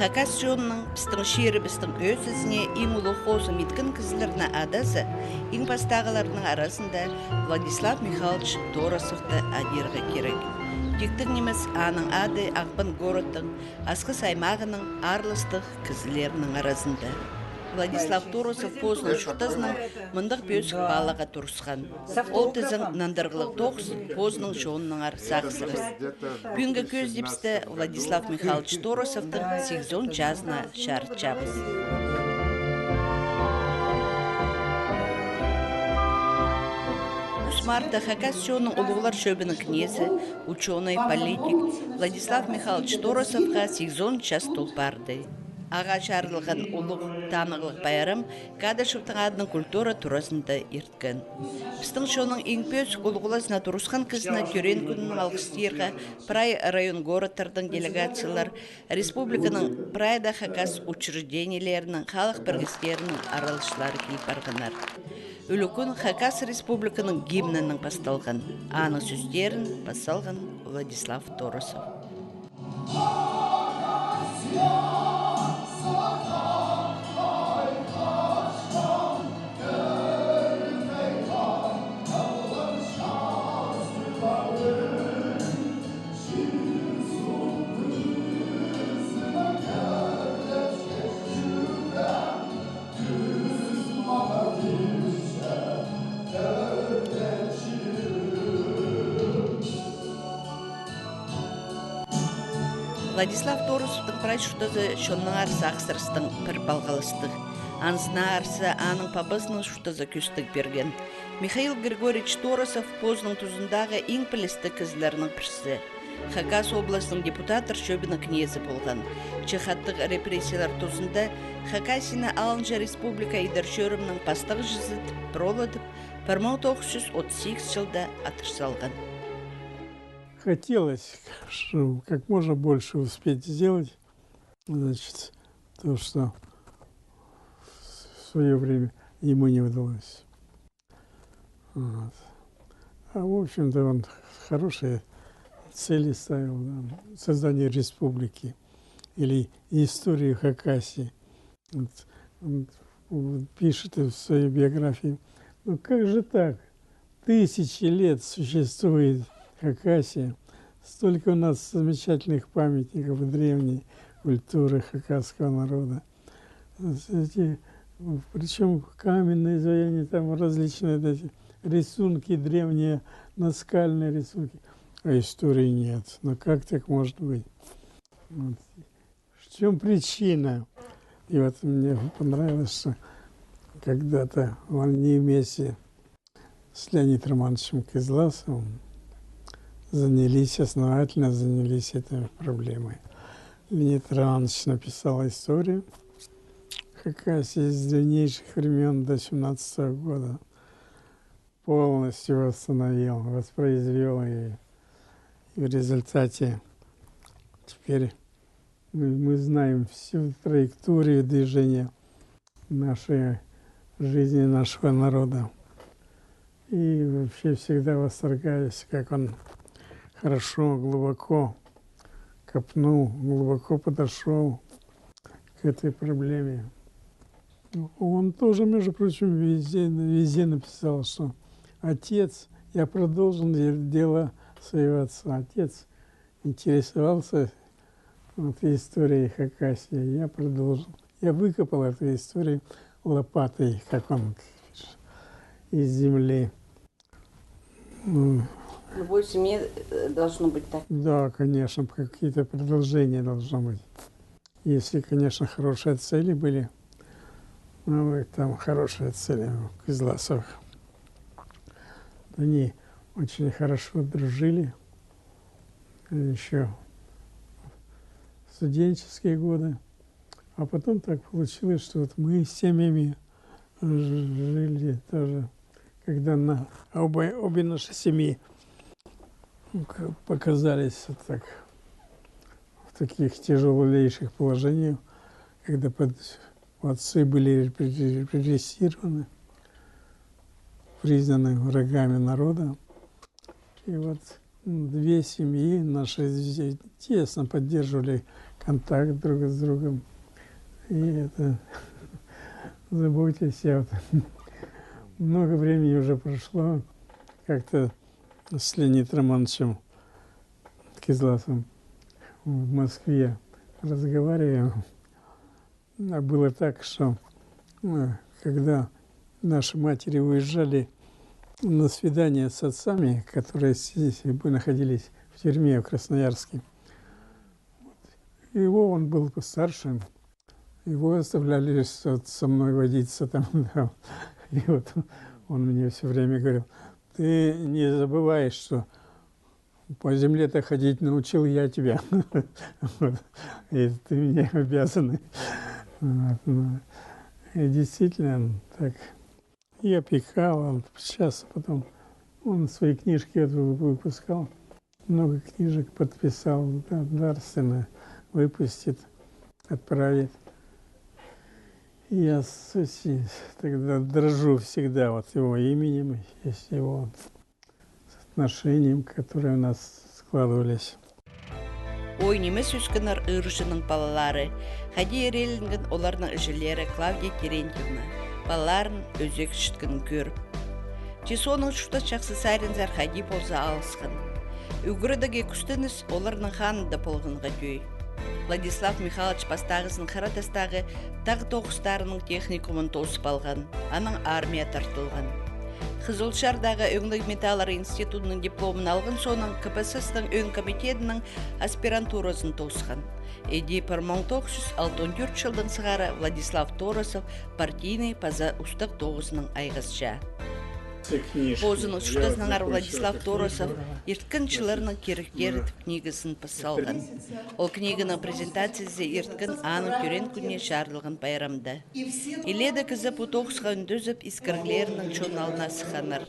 Хакас жонның пістің шері пістің өз ізіне ең ұлы қозы меткін кізілеріне адасы, ең бастағыларының арасында Владислав Михайлович Торосовты адерға керек. Дектің немес аның ады Ақпын городтың, асқы саймағының арлыстық кізілерінің арасында. Владислав Торосов позның шұртазының мұндық бөсік балаға тұрысқан. Ол тізің нандырғылық тоқс позның жоғының арсақсырыз. Бүгінгі көз депсті Владислав Михайлович Торосовтың 8 жазына шарт жабыз. Марта Хакас жоғының ұлығылар шөбінің кнезі, ученый, политик Владислав Михайлович Торосовға 8 час тұлпарды. Аға шарылған ұлық танығылық байырым Кадышевтың адының культура турасында ерткен. Біздің шоның еңпөз ұлғыласына тұрысқан кізіні көрен күнінің алғыстырға Прай район городтардың делегациялар, республиканың Прайда Хакас учреждениелерінің халық біргістерінің аралышылары кейіп барғанар. Үлікін Хакас республиканың гимнінің басталған, аның сөздерін басалған Владислав Торосов. Владислав Торосовтың прайшутазы шонның арсы ақсырыстың пір балғалыстық. Ансына арсы аның папасының шутазы көстік берген. Михаил Григорьевич Торосов позның тұзындағы ең пілісті кізлерінің пірсі. Хакас обласының депутатыр шөбінің кнезі болған. Чехаттық репрессиялар тұзында Хакасина Алынжа Республика идершөрімнің пастығы жүзітіп, проладып, 1938 жылда атыш салған. Хотелось, чтобы как можно больше успеть сделать, значит, то, что в свое время ему не удалось. Вот. А в общем-то он хорошие цели ставил, да, создание республики или историю Хакасии. Вот. Он пишет в своей биографии, ну как же так, 1000 лет существует Хакасия, столько у нас замечательных памятников древней культуры хакасского народа. Причем каменные изваяния, там различные рисунки древние, наскальные рисунки. А истории нет. Но как так может быть? Вот. В чем причина? И вот мне понравилось, что когда-то они вместе с Леонидом Романовичем Кызласовым основательно занялись этой проблемой. Леонид Романович написал историю Хакасии с древнейших времен до 17 года. Полностью восстановил, воспроизвел ее. И в результате теперь мы знаем всю траекторию движения нашей жизни, нашего народа. И вообще всегда восторгаюсь, как он хорошо, глубоко копнул, глубоко подошел к этой проблеме. Он тоже, между прочим, везде написал, что отец, я продолжил дело своего отца. Отец интересовался историей Хакасии, я продолжил. Я выкопал эту историю лопатой, как он пишет, из земли. В любой семье должно быть так. Да, конечно, какие-то продолжения должно быть. Если, конечно, хорошие цели были, ну, там хорошие цели у Кызласовых. Они очень хорошо дружили еще в студенческие годы. А потом так получилось, что вот мы с семьями жили тоже, когда обе наши семьи показались вот так, в таких тяжелейших положениях, когда отцы были репрессированы, признаны врагами народа. И вот две семьи наши тесно поддерживали контакт друг с другом. И это заботьтесь. Много времени уже прошло. Как-то с Леонидом Романовичем Кизласовым в Москве разговариваем. А было так, что когда наши матери уезжали на свидание с отцами, которые здесь находились в тюрьме в Красноярске, он был постарше, его оставляли со мной водиться там. Да. И вот он мне все время говорил: ты не забывай, что по земле-то ходить научил я тебя. И ты мне обязан. И действительно так. И опекал. Сейчас потом он свои книжки выпускал. Много книжек подписал. Дарственно выпустит, отправит. И я тогда дрожу всегда вот его именем, с его отношением, которые у нас складывались. Ой немес үскінар ұрышының балалары. Хади ерелінген оларның үжілері Клавдия Терентьевна. Балаларын өзек шыткін көріп. Чесоның шута чақсы сайрынзар хади болса алысқын. Үгірдіге күстініс оларның ханында болғынға дөй. Владислав Михайлович бастағысын қаратастағы тағы тоғыстарының техникумын тосып алған, аның армия тартылған. Қызылшардағы өңлік металлары институтының дипломын алған соның КПСС-ның өн комитетінің аспирантурасын тосқан. Эди 1964 жылдың сығары Владислав Торосов партийный паза ұстық тоғысының айғызша. Бозының шутасыныңар Владислав Торосов ерткіншілерінің керіктері книгасын пысалған. Ол книгінің презентациясы ерткін аның түрен күнне шарылған байрамды. Иледі кізіп ұтоқысға үндізіп искірглерінің журналына сықаныр.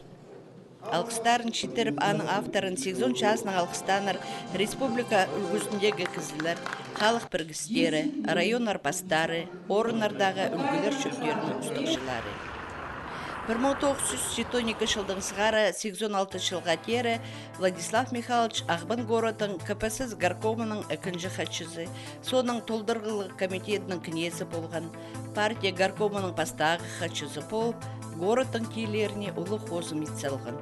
Алқыстарын читеріп аның авторын 8 жасының алқыстаныр республика үлгісіндегі кізілер, халық біргістері, район арпастары, орынардағы үлгілер шөптерінің ұстықшылары. 1912 жылдың сығары 86 жылға тері Владислав Михайлович Ағбын городың КПСС горкомының әкінжі хатшысы, соның толдырғылық комитетінің кінесі болған, партия горкомының пастағы хатшысы болып, городың кейлеріне ұлы қозым етсалған.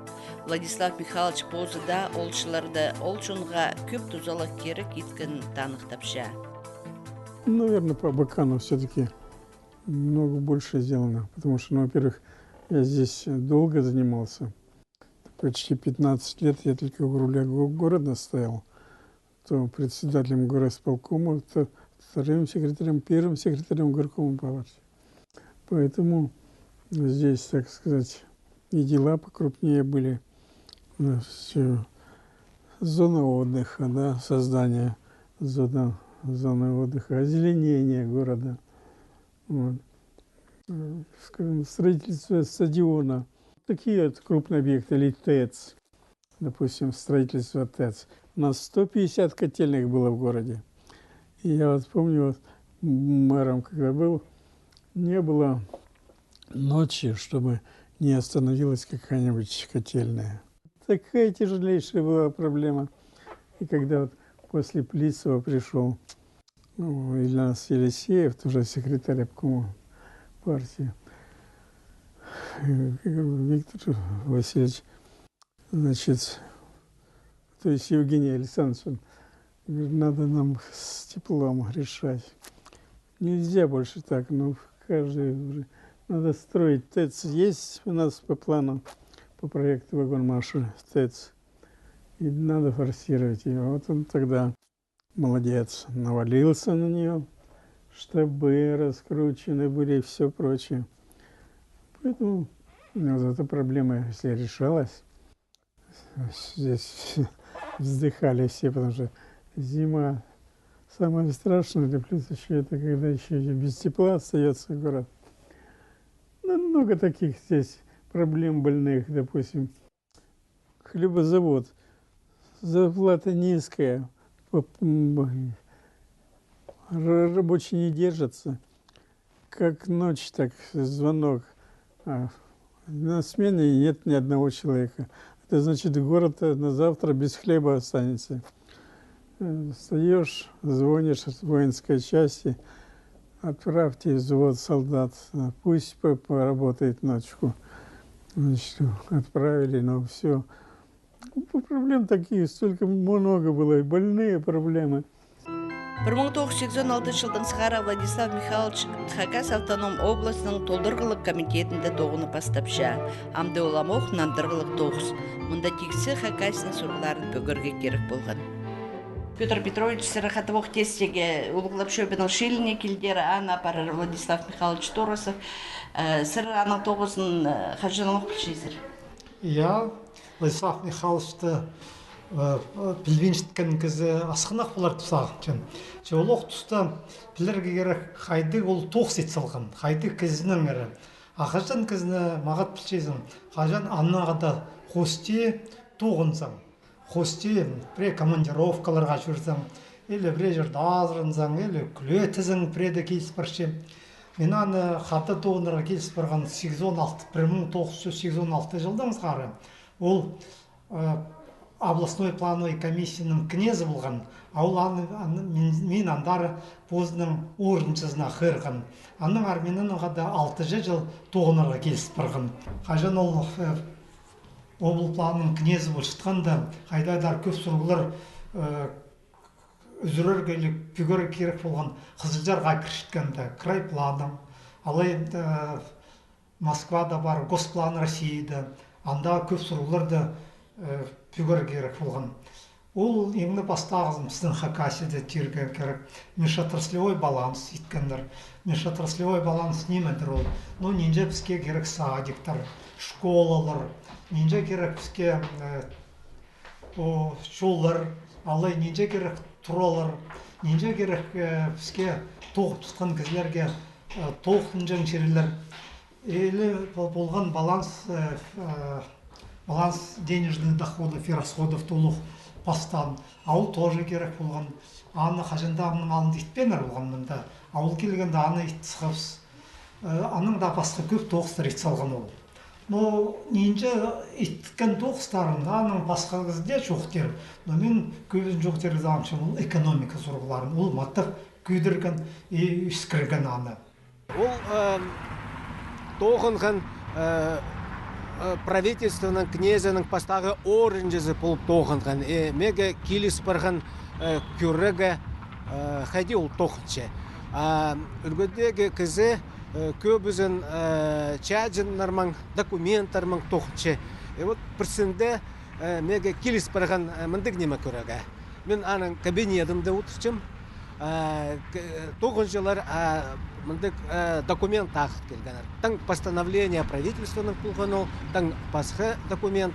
Владислав Михайлович позыда олшыларды олшынға көп тұзалық керек еткін танықтапша. Наверное, по Абакану все-таки много больше сделано, потому что, во-первых, я здесь долго занимался, почти 15 лет я только в руле города стоял, то председателем горосполкома, то вторым секретарем, первым секретарем горкома партии. Поэтому здесь, так сказать, и дела покрупнее были. Все. Зона отдыха, да, создание зоны отдыха, озеленение города. Вот. Скажем, строительство стадиона. Такие вот крупные объекты, или ТЭЦ, допустим, строительство ТЭЦ. У нас 150 котельных было в городе. И я вот помню, вот, мэром, когда был, не было ночи, чтобы не остановилась какая-нибудь котельная. Такая тяжелейшая была проблема. И когда вот после Плисова пришел Ильнас Елисеев, тоже секретарь обкома партии, Виктор Васильевич, значит, то есть Евгений Александрович, говорит, надо нам с теплом решать. Нельзя больше так, ну, каждый уже, надо строить ТЭЦ. Есть у нас по плану, по проекту вагонмаша ТЭЦ, и надо форсировать ее. Вот он тогда, молодец, навалился на нее, штабы раскручены были и все прочее. Поэтому вот эта проблема, если решалась, здесь вздыхали все, потому что зима самое страшное, да плюс еще это, когда еще без тепла остается город. Ну, много таких здесь проблем больных, допустим. Хлебозавод, зарплата низкая, рабочие не держатся. Как ночь, так звонок. На смене нет ни одного человека. Это значит, город на завтра без хлеба останется. Встаешь, звонишь от воинской части, отправьте взвод солдат, пусть поработает ночку. Значит, отправили, но все. Проблем такие, столько много было, и больные проблемы. 1986 жылдың сыхара Владислав Михайлович Хакас автоном обласының толдырғылық комитетінде тоғыны бастапша. Амды оламоқ нандырғылық тоғыз. Мұнда тексі Хакасының сұрғыларын бөгірге керек болған. Петр Петрович Сырахатовық тестеге ұлғылап шөбінің шеліне келдері ана апарар Владислав Михайлович Торосов. Сыры аның тоғызын қажынылық білшесір. Я Владислав Михайловичты білвеншіткен кезі асқынақ болар тұсағын. Олық тұста білерге керек қайды ол тоқс ет салған. Қайды кезінің әрі. Ақажан кезіні мағат білшесің. Қажан аннағада қосте тоғынсың. Қосте пре командировкаларға жүрсің. Елі пре жерді азырынсың, елі күлетізің преде кейсі бірше. Мен аны қаты тоғынырға келсіп барған 1986 жылдан сары. Ол областной плановой комиссияның кнезі болған. Аул мен андары позының орыншызына қырған. Анның арменің ғада 6 жыл тоғынырға келсіп барған. Қажан ол обыл планының кнезі болшытқанда, қайдайдар көп сұрғылар үзірер келік пүгер керек болған қызылжарға кіршіткенді. Край планың, алай Москвада бар, Госплан Россияда, анда көп сұрғыларды пүгер керек болған. Ол еңі бастағызым сіздің Хакасияда терге керек. Межотраслевой баланс еткендер. Межотраслевой баланс немедір ол. Ну, ненже бізге керек садиктар, школалар, ненже керек бізге жоллар, алай ненже керек тұралар, ненже керек бізге тоғып тұтқан кізлерге тоғытын жәң шерелер. Елі болған баланс денежных доходов и расходов толық бастан. Ауыл тоже керек болған. Аны қажындағының алын етпенер болған мұнда. Ауыл келгенде аны итсіғыз. Аның да басқа көп тоғыстар итсалған ол. Но ненже иткен тоғыстарын аның басқа қызде жоқтер. Но мен көбін жоқтер замшы ол экономика сұрғыларын. Ол маттық күйдірген и үскірген аны. Ол тоғынған правительственның кнезінің пастағы орынжызы болып тоғынған. Меге келіс барған көрігі қайди ол тоқыншы. Үлгідегі кізі көбізін чаджынларман документтарман тоқыншы. Вот бірсінде меге келіс барған мындық неме көрігі. Мен аның кабинетімді отыршым. Тоғыншылар мындық документ тақыт келгенер. Таң постановление правительственных болғанол, таң басқа документ.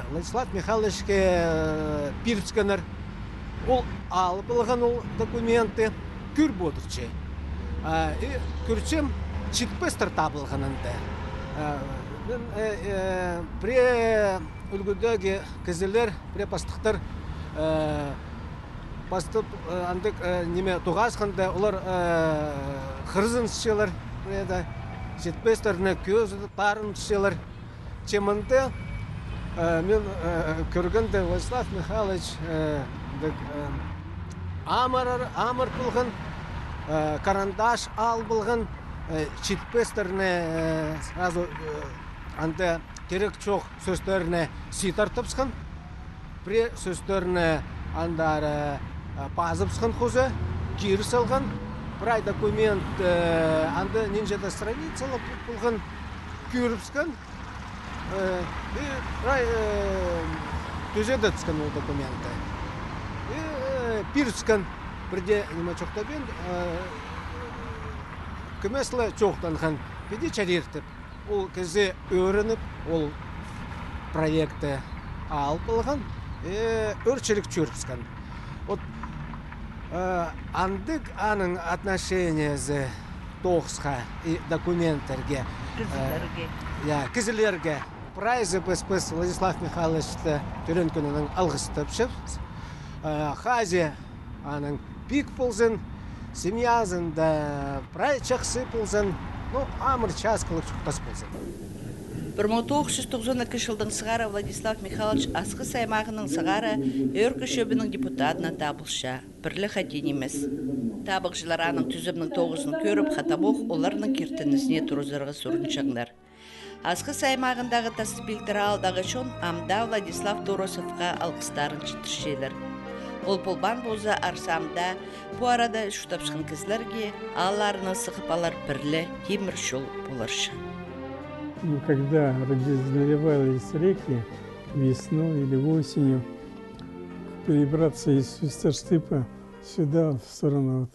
Владислав Михайловичке пирскенер. Ол алып болған ол документы күр бодырчы. Күрчем читпестер табылғанында. Пре үлгідегі кізілер, пре пастықтар бастып андық неме тоғасқанда олар қырзын шелер, жетпестеріне көзі тарын шелер. Чемінде мен көргенде Владислав Михайлович амыр болған, карандаш ал болған, жетпестеріне сразу анда керек жоқ сөздеріне ситар тапсқан, пре сөздеріне андары пазыпсқан қозы, кері салған, бірай документ анды нинжада страницалы болған көріпсқан, бірай төзеді түскен ол документі. Пирсқан бірде неме çoқтабен, көмесілі çoқтанған, беде чарертіп, ол кезі өрініп, ол проекті алып болған, өрчелік чөріпсқан. Вот андық аның отношениесі тоғысқа и документтерге, кізілерге прайзы біз Владислав Михайловичті түрен күнінің алғыстып шып. Хазе аның пик болсын, семьязын да прай чақсы болсын, амыр часкалық чұқтас болсын. 1992 жылдың сығара Владислав Михайлович Асқы саймағының сығара өркі шөбінің депутатына табылша. Бірлі хатен емес. Табықшылар аның түзімнің тоғызын көріп, қатамоқ оларының кертінізіне тұрызырғы сұрыншаңдар. Асқы саймағындағы тасыспилтері алдағы шон амда Владислав Торосовқа алқыстарын чытыршелер. Ол полбан боза арсамда, bu arada şutapшын кізлерге аларының сықып алар бірлі темір жол боларшы. Когда разливались реки весной или осенью, перебраться из Свистоштыпа сюда, в сторону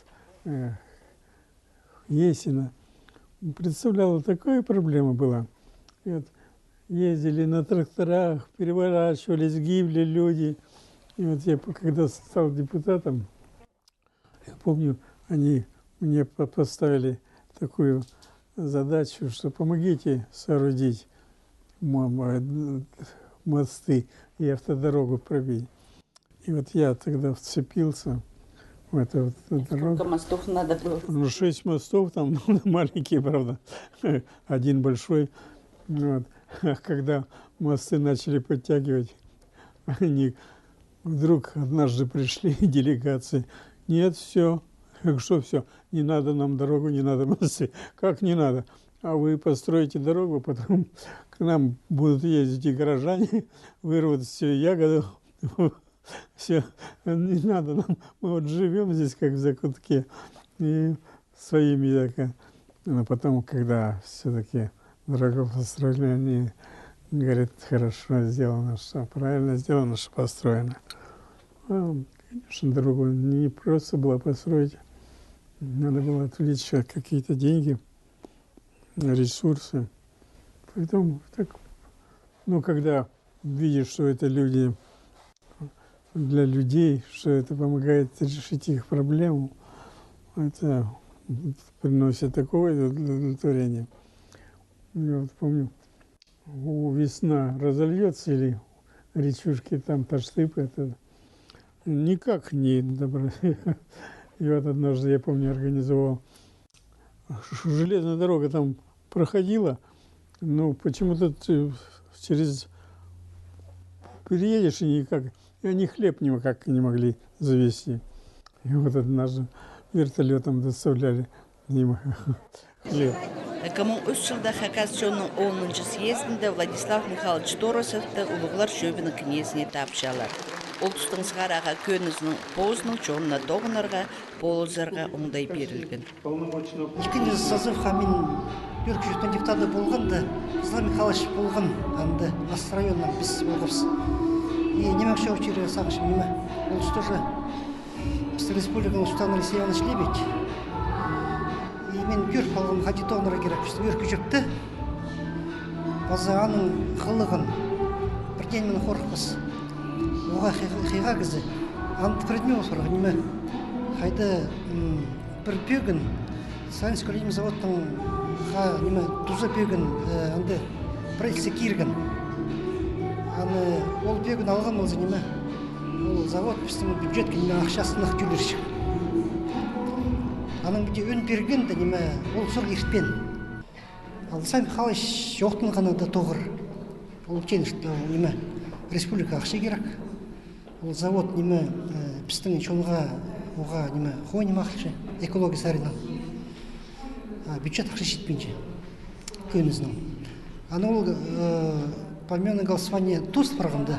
Есина, представляла такая проблема была. И вот ездили на тракторах, переворачивались, гибли люди. И вот я, когда стал депутатом, я помню, они мне поставили такую задачу, что помогите соорудить мосты и автодорогу пробить. И вот я тогда вцепился в эту дорогу. Сколько мостов надо было? Ну, 6 мостов, там маленькие, правда, один большой. Вот. А когда мосты начали подтягивать, они вдруг однажды пришли делегации. Нет, все. Что все? Не надо нам дорогу, не надо мосты. Как не надо? А вы построите дорогу, потом к нам будут ездить и горожане, вырвут все ягоды. Все, не надо нам. Мы вот живем здесь, как в закутке. И своими так. Но потом, когда все-таки дорогу построили, они говорят, хорошо сделано, что правильно сделано, что построено. Конечно, дорогу не просто было построить. Надо было отвлечь какие-то деньги, ресурсы. Поэтому так, ну, когда видишь, что это люди, для людей, что это помогает решить их проблему, это приносит такое удовлетворение. Я вот помню, весна разольется или речушки там Таштып, это никак не добро. И вот однажды, я помню, организовал, железная дорога там проходила, но почему-то ты через переедешь и никак, и они хлеб никак не могли завезти. И вот однажды вертолетом доставляли им хлеб. 2003 жылда Хакасчонның 10-шы съезінде Владислав Михайлович Торосовты ұлығылар шөбінің кінесіне тапшалар. Олтыстың сығараға көнізінің позының чонына тоғынарға, полызарға оңдай берілген. Екінші созывға мен өркіжіктен депутаты болғанды, Владислав Михайлович болған, анды Ас районынан біз болғырыз. И немекші өчері сағыш мені, ол тоже республиканың Султан Алексей Иванович Лебедь. И мен көріп қалғым қати тоғынарға керек, өркіжікті, базағаның қылығын, бірден мені қорықпыз. Оға қиға кізі, анты предмет сұрағы неме, қайды бір бөгін, Сайынс Көлейім заводтың неме туза бөгін, анды правительство кирген. Аны ол бөгін алған олзы неме, ол завод біздің бюджетке неме ақшасынақ жүлершік. Аның біде өн берген де неме, ол сұр ертпен. Ал Сайын Михайлович жоқтың ғана да тоғыр. Ол кенішті неме, республика ақша керек. Ол завод неме біздің чонға оға неме хойнем ақшы экология сарынан бюджет ақша жетпейінше көнізінің. Аны ол поменное голосование туст барғанда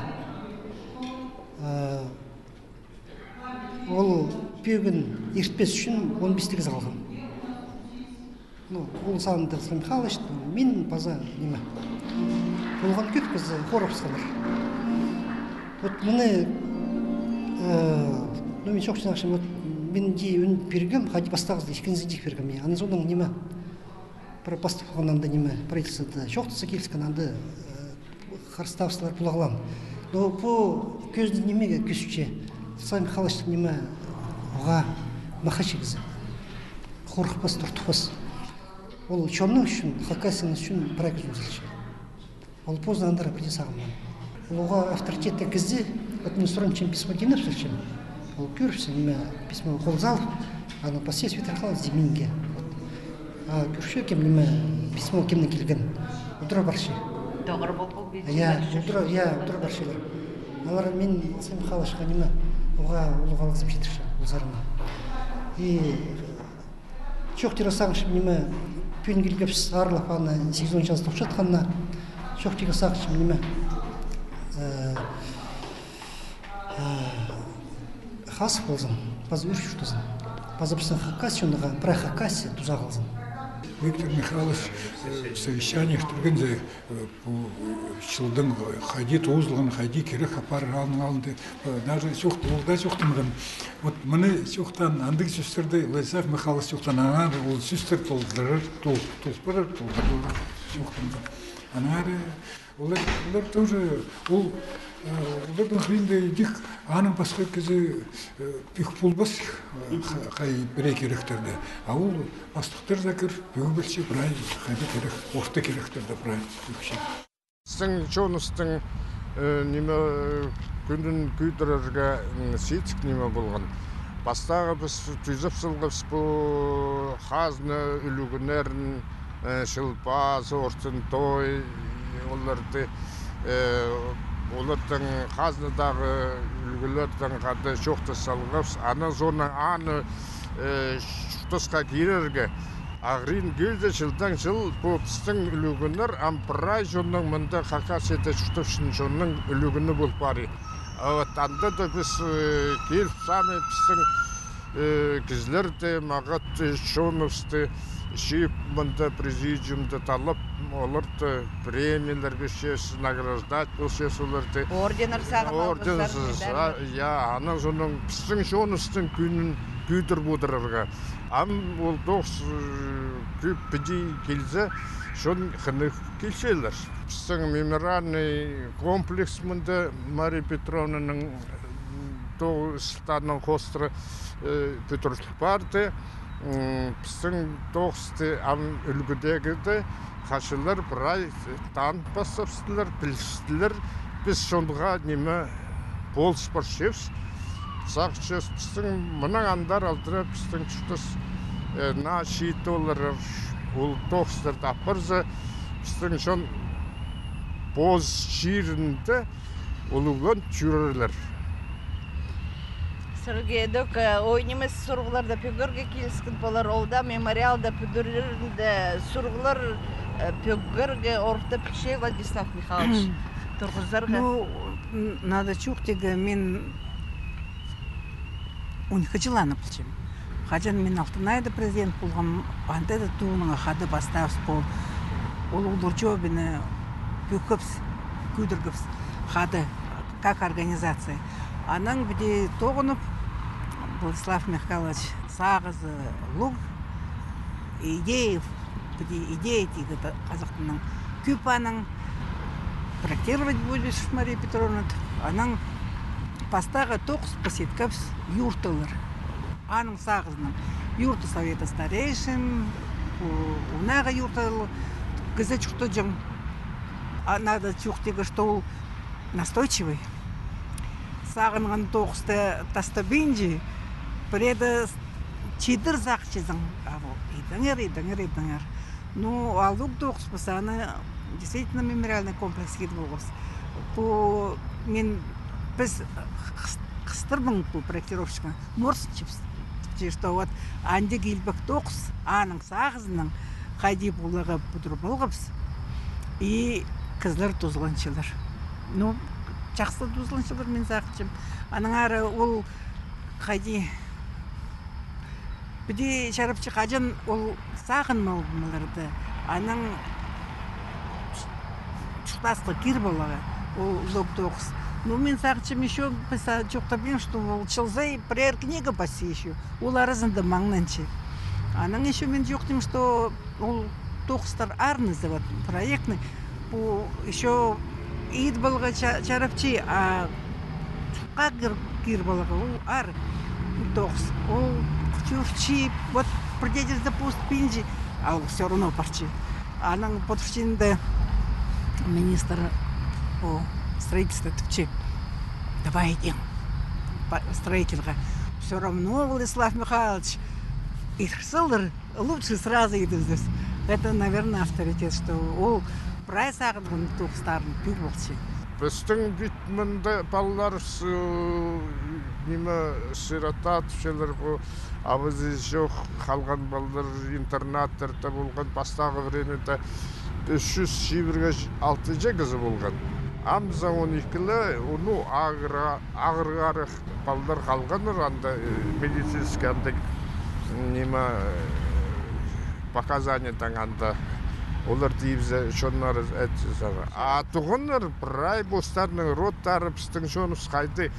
ол бөгін ертпес үшін 15-тігі залған. Ол санында Владислав Михайлович, мен база неме болған көп кіз қорапсқалар. Вот мұны ну мен çok çınakşım ben de ün bergem hadi бастағызды ешкензе дик бергем я аны соның неме бір бастық болғаннан да неме правительствода жоқтысы келіскен анды қарставсылар бұлағылан но по көзді немеге көсүче Владислав Михайлович неме оға махачегізі қорықпас тұртықпас ол чонның үшін хакасының үшін проект жұмсылшы ол поздно андара бірде сағыман оға авторитетті кізді административным письмо денег встречаем. Он курсе меня письмо холзал, а на посес ветерхал с Деминге. А курсе кем меня письмо кем на кильган. Утро барши. Тоғыр бол Я, утро баршылар. Алар мен Ислам Михайловичқа неме, оға ұлық алғызып жетірші, ұлзарыма. И çok тирасаңшы неме, пүйін келгепсіз арлап аны 8-10 жаз тоқшатқанна, çok тирасаңшы неме, хас болзын, базы үрш ұштызын. Базы біздің хакаси, оныға пра хакаси туза қалзын. Виктор Михайлович в совещаниях түргенде жылдың хайди туызылған хайди керек апар алынды даже олда жоқтымған вот міне жоқтан андық сөздерді Владислав Михайлович жоқтан ана ол сөздер толдырыр жоқтымған ана олар тоже ол олардың қиынды дик аның басқа кезі пих болбас қай біре керектерді а ол бастықтар закір бөгі білсе бірай қайды керек орта керектерді бірай өкше Сің чоныстың неме күнін күйдірерге сейтік неме болған. Бастағы біз түйзіп сылғыз бұл қазны үлігінерін шылпаз, ортын той, олардың қазныдағы үлгілердің қады шоқты салғыз. Аны зона аны шұтысқа керерге Ағрин келді жылдан жыл көпістің үлігінер ампырай жонның мұнда қақасеті шұтышын жонның үлігіні бол бары. Анда да біз келіп сами біздің кізлерді, мағатты, шоновсты, шиіп мұнда президиумды талып, оларды премиялар бешес, награждать болсес оларды. Орденер сағын алғыздар. Ана жонның біздің шоновстың күнін күйдір бұдырырға. Ол доғыз көп біді келзе, шон қынық келшелер. Біздің мемориальный комплекс мұнда Мария Петровнаның Станның қостыры Петрович барды. Біздің доғызды үлгідегіді қашылар бірай танып бастапсылар, білістілер. Біз шондыға неме болыс бар шевс. Сақчыз біздің мұның андар алдыра біздің тұштыз на шиіті олар ол доғыздарды апырзы біздің шон боз шиірінді олуғын жүрерлер. Сыргедік ойнемес сұрғыларда пөгірге келіскен болар, олда мемориалда пөдірінде сұрғылар пөгірге орта пікше Владислав Михайлович тұрғыздарға. Ну, надо чуқтегі мен он хачыланы пылчым. Хачан мен Алтынайда президент болғам, антайда туының қады бастағыз бол. Ол ұлдырчобіні пөкіпс, күдіргіпс, қады, как организация. Аның біде тоғынып, Владислав Михайлович сағызы луг, идея тегі қазақтының күпаның, проектировать будешь Мария Петровна, аның Пастағы тоқыс посеткапс юртылыр. Аның сағызының юрты совета старейшин, унаға юртылы кізі чуқты жың. Надо чуқтегі, что ол настойчивый. Сағынған тоқысты тастабинжи, преда чидыр зақчызың. Идіңер. Ну, алук тоқыс бұса, аны действительно мемориальный комплекс еді болғыз. По мен біз қыстырмың бұл проектировщика морсычыпс. Что вот анде келбік тоқыс, аның сағызының қайди болығы бұдыр болғыпс. И кізлер тұзыланшылар. Ну, жақсы тұзыланшылар мен сақычым. Аның ары ол қайди біде шарапчы қажан ол сағын малдымаларды. Аның шықтасқы кер болығы. Ол лоб тоқыс. Ну, мен сақчым еще жоқтабен, что ол чылзай прер книга паси еще. Ол арызында маңнанчы. Аның еще мен жоқтым, что ол тоқыстар арны завод проектный. Еще ид болға чарапчы, а как кир болға, ол ар тоқыс. Ол чурчи, вот придете запуст пинжи, а все равно парчи. Аның подвщинда министр по строительству тупчи. Давай идем, строительға. Все равно, Владислав Михайлович, их сылдыр лучше сразу идем здесь. Это, наверное, авторитет, что ол прай сағынған тоғыстарын пір болсы. Біздің бітмінді балалар неме сирота түшелер бұл абызы жоқ қалған балалар интернаттарда болған бастағы времеде 300 шибірге 6 қызы болған. Амза 12-лі, оны ағырғары балалар қалғаныр, анда медицинский анда неме показания таңанда. Олар дейбізі шонлары әтсізі. Атығыныр бірай бостарының роттары пістің шоныз қайды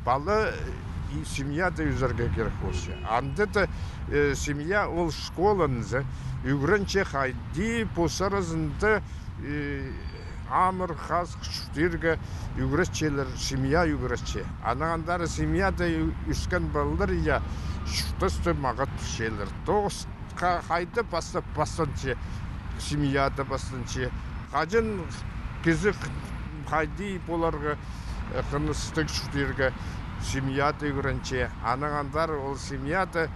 балы семья да үзерге керек болсы. Анда да семья ол школанызы үгірінше қайды посарызынды амыр қаз күштерге үгірішчелер семья үгірішче. Анағандары семья да үскен балылар я шүтісті мағат пішелер. Тоғыз қайды бастанче семьяда бастанче. Қажын кезі қайды боларға қыныстық шүтерге семьяда үгірінче. Анағандар ол семьяда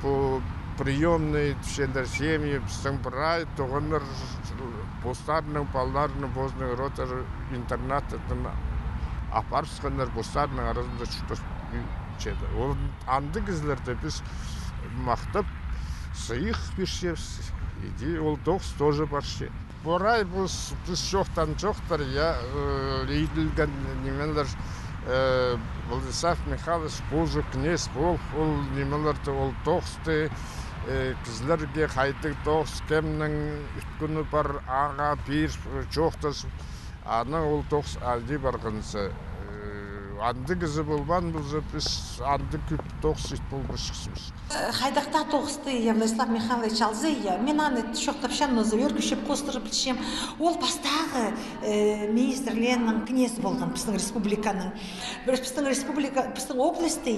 по приемный түшендер семьи біздің бірай тоғыныр постарының балаларының бозының ротар интернаттың апарсқандар постарының арасында шүтірчеді. Ол анды кезлерді біз мақтап сыйық бершеміз. Иди, ол тоғыз тоже баршы. Борай біз жоқтан жоқтар, лейділген немелер Владислав Михайлович Божу князь бол, ол немелерді ол тоғызды кізлерге қайтық тоғыз кемнің үткіні бар аға пир жоқтыз, ана ол тоғыз әлде барғанысы. Анды кізі болбан бұзы біз анды күп тоғыз үт бол бұшықсымыз. Хайдақта тоғысты Владислав Михайлович алзы, мен аны шоқтапшан назывер күшіп қостырып білшем. Ол бастағы министрлерінің князь болған біздің республиканың. Біздің областы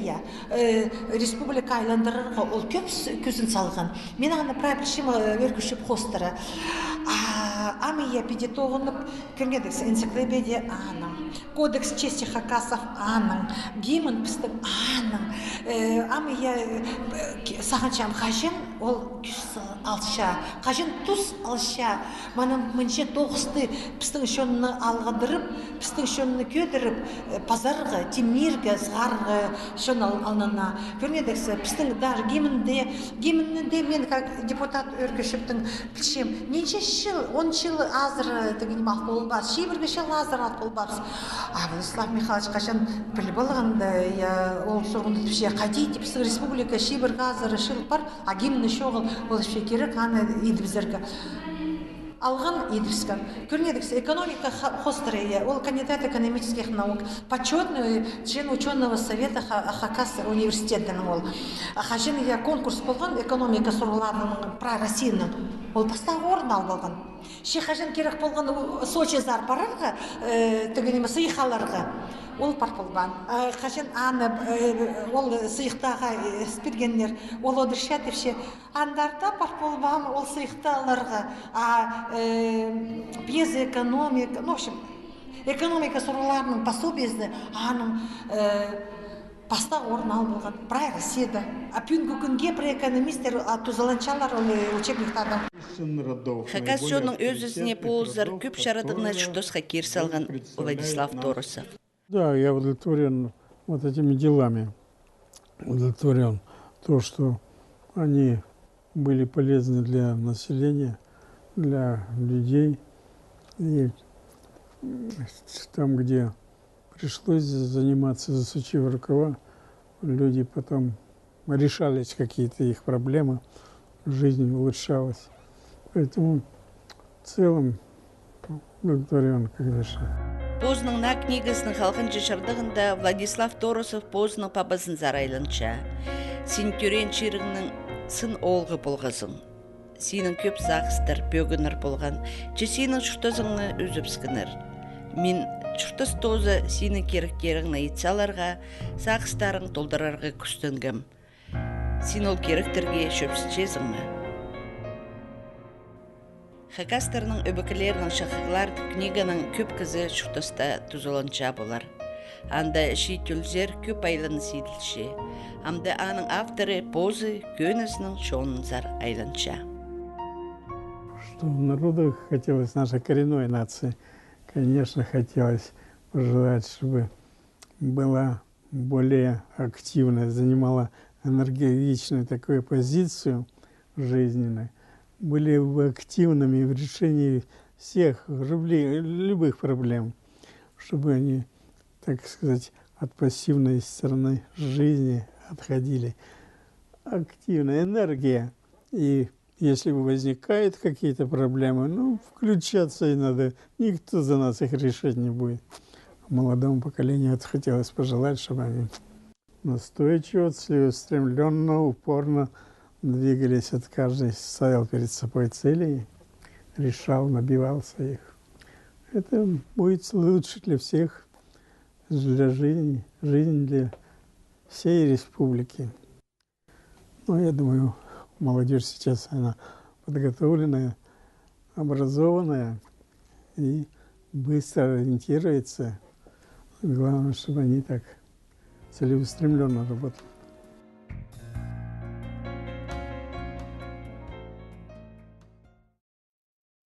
республика айландырырға ол көп көзін салған. Мен аны прай білшем өр күшіп қостыры. Амия педитоғынып кіргедіксі энциклопедия аның. Кодекс чести хакасов аның. Гимн біздің аның. Амия сағаншам қажын ол күш алша, қажын тұз алша, манын мүнше тоғысты пістің шонны алғадырып, пістің шонны көдіріп, пазарға, темірге, зғарға шон алнына. Көрмедіксі, пістің дар гимнінде мен как депутат өркішіптің білшем, неше шыл, 10 жыл азыр дегенім ақ бол бар, шебірге шыл азыр ат бол бар. Владислав Михайлович қашан білі болғанды, ол сұрғынды түпше қадейді, пістің республика шебір газыры шыл бар, а гимні шоғыл ол керек, аны едібізерге. Алған едібізген. Көрнедіксі, экономика хострые, ол кандидат экономических наук, почетный член ученого совета Хакас университетінің ол. Қажын конкурс болған экономика сұрғыларының пра Россияның. Ол бастағы орын алған. Шехажан керек болған Сочи зарпарарға, түгенеме сыйқаларға. Ол пар болған. Қажын аны, ол сыйықтаға спиргенлер, ол одыршатевше. Андарда пар болған, ол сыйықталарға. Без экономика, в общем, экономика сұрғыларының пособиесі, аның паста орын алған. Прай Россияда. А пүнгі күнге бір экономистер тузаланчалар учебниктардан. Хакас шоның өзісіне ползар көп шарадығына шутосқа кер салған Владислав Торосов. Да, я удовлетворен вот этими делами. Удовлетворен то, что они были полезны для населения, для людей. И там, где пришлось заниматься, засучив рукава, люди потом решались какие-то их проблемы, жизнь улучшалась. Поэтому в целом удовлетворен, конечно. Позның на книгасының халқын жешардығында Владислав Торосов позның пабасын зарайланча. Сен түрен чирігінің сын олғы болғызың. Сенің көп зағыстыр, бөгінір болған, же сенің шүртазыңны өзіпскінір. Мен шүртаз тозы сенің керектеріңні етсаларға, зағыстарың толдырарға күстінгім. Сен ол керектерге шөпсічезіңі. Хакастарның өбікілерінің шақығылар книганың көп кізі шүртазда тұзыланча болар. Анда шейтүлзер көп айланы сейділші. Амда аның авторы позы көнісінің шоңынзар айланча. что народу хотелось, нашей коренной нации, конечно, хотелось пожелать, чтобы была более активная, занимала энергичную такую позицию жизненную, были бы активными в решении всех любых проблем, чтобы они, так сказать, от пассивной стороны жизни отходили. Активная энергия. И если возникают какие-то проблемы, ну, включаться и надо. Никто за нас их решать не будет. Молодому поколению это хотелось пожелать, чтобы они настойчиво, целеустремленно, упорно двигались. От каждый ставил перед собой цели, решал, добивался их. Это будет лучше для всех, для жизни для всей республики. Ну, я думаю, молодежь сейчас, она подготовленная, образованная и быстро ориентируется. Главное, чтобы они так целеустремленно работали.